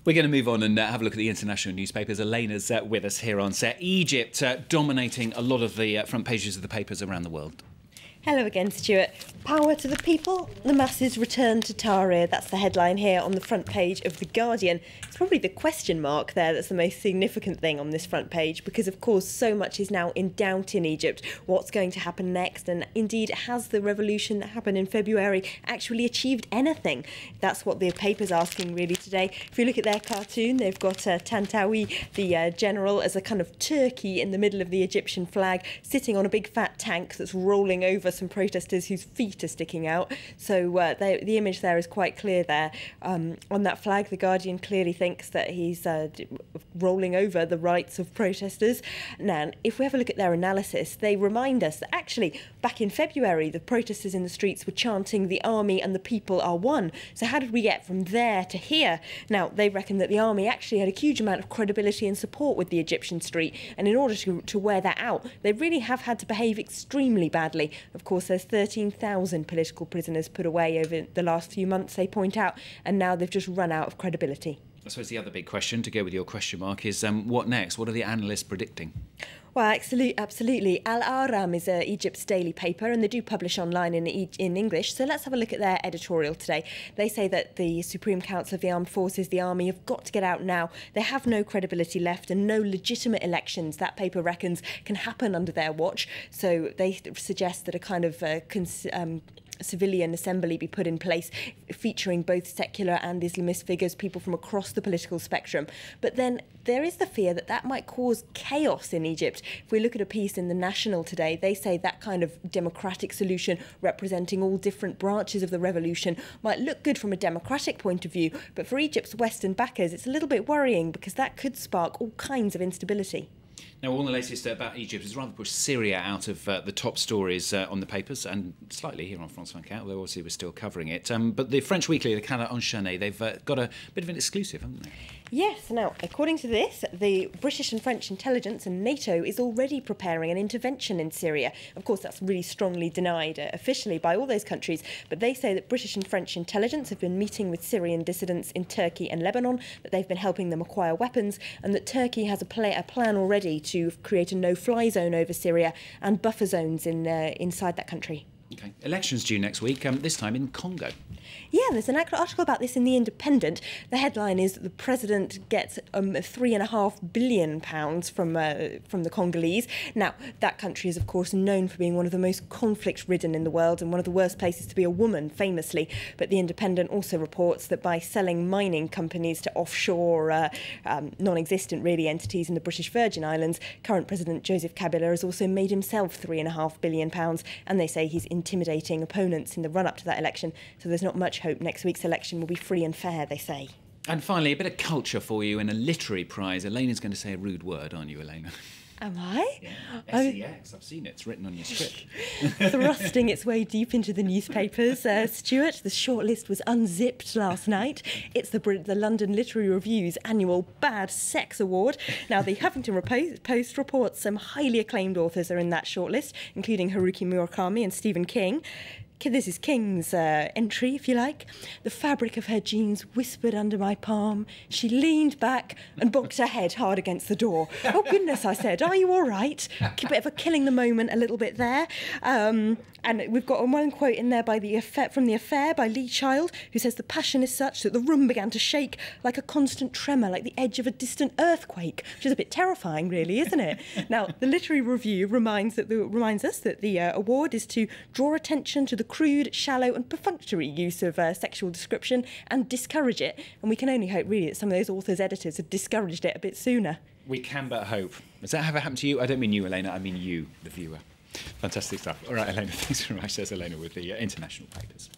We're going to move on and have a look at the international newspapers. Elena's with us here on set. Egypt dominating a lot of the front pages of the papers around the world. Hello again, Stuart. Power to the people, the masses return to Tahrir. That's the headline here on the front page of The Guardian. It's probably the question mark there that's the most significant thing on this front page, because of course so much is now in doubt in Egypt. What's going to happen next? And indeed, has the revolution that happened in February actually achieved anything? That's what the paper's asking really today. If you look at their cartoon, they've got Tantawi, the general, as a kind of turkey in the middle of the Egyptian flag, sitting on a big fat tank that's rolling over some protesters whose feet are sticking out. So the image there is quite clear there. On that flag, The Guardian clearly thinks that he's rolling over the rights of protesters. Now, if we have a look at their analysis, they remind us that actually back in February, the protesters in the streets were chanting "the army and the people are one." So how did we get from there to here? Now, they reckon that the army actually had a huge amount of credibility and support with the Egyptian street, and in order to wear that out, they really have had to behave extremely badly. Of course, there's 13,000 political prisoners put away over the last few months, they point out, and now they've just run out of credibility. I suppose the other big question, to go with your question mark, is what next? What are the analysts predicting? Well, absolutely. Al-Ahram is Egypt's daily paper, and they do publish online in English. So let's have a look at their editorial today. They say that the Supreme Council of the Armed Forces, the army, have got to get out now. They have no credibility left and no legitimate elections, that paper reckons, can happen under their watch. So they suggest that a kind of civilian assembly be put in place, featuring both secular and Islamist figures, people from across the political spectrum. But then there is the fear that that might cause chaos in Egypt. If we look at a piece in The National today, they say that kind of democratic solution representing all different branches of the revolution might look good from a democratic point of view, but for Egypt's Western backers, it's a little bit worrying because that could spark all kinds of instability. Now, all the latest about Egypt has rather pushed Syria out of the top stories on the papers, and slightly here on France 24, although obviously we're still covering it. But the French weekly, the Canard Enchaîné, they've got a bit of an exclusive, haven't they? Yes. Now, according to this, the British and French intelligence and NATO is already preparing an intervention in Syria. Of course, that's really strongly denied officially by all those countries, but they say that British and French intelligence have been meeting with Syrian dissidents in Turkey and Lebanon, that they've been helping them acquire weapons, and that Turkey has a plan already to create a no-fly zone over Syria and buffer zones inside that country. Okay. Elections due next week, this time in Congo. Yeah, there's an article about this in The Independent. The headline is that the president gets £3.5 billion from the Congolese. Now, that country is, of course, known for being one of the most conflict-ridden in the world and one of the worst places to be a woman, famously. But The Independent also reports that by selling mining companies to offshore, non-existent, really, entities in the British Virgin Islands, current President Joseph Kabila has also made himself £3.5 billion, and they say he's intimidating opponents in the run-up to that election. So there's not much hope next week's election will be free and fair, they say. And finally, a bit of culture for you in a literary prize. Elena's going to say a rude word, aren't you, Elena? Am I? Yeah. SEX, I've seen it. It's written on your script. Thrusting its way deep into the newspapers. Stuart, the shortlist was unzipped last night. It's the London Literary Review's annual Bad Sex Award. Now, the Huffington Post reports some highly acclaimed authors are in that shortlist, including Haruki Murakami and Stephen King. This is King's entry, if you like. The fabric of her jeans whispered under my palm. She leaned back and bonked her head hard against the door. Oh, goodness, I said, are you all right? A bit of a killing the moment a little bit there. And we've got one quote in there from The Affair by Lee Child, who says the passion is such that the room began to shake like a constant tremor, like the edge of a distant earthquake, which is a bit terrifying, really, isn't it? Now, the Literary Review reminds us that the award is to draw attention to the crude, shallow and perfunctory use of sexual description and discourage it. And we can only hope, really, that some of those authors' editors have discouraged it a bit sooner. We can but hope. Has that ever happened to you? I don't mean you, Elena, I mean you, the viewer. Fantastic stuff. All right, Elena, thanks very much. There's Elena with the international papers.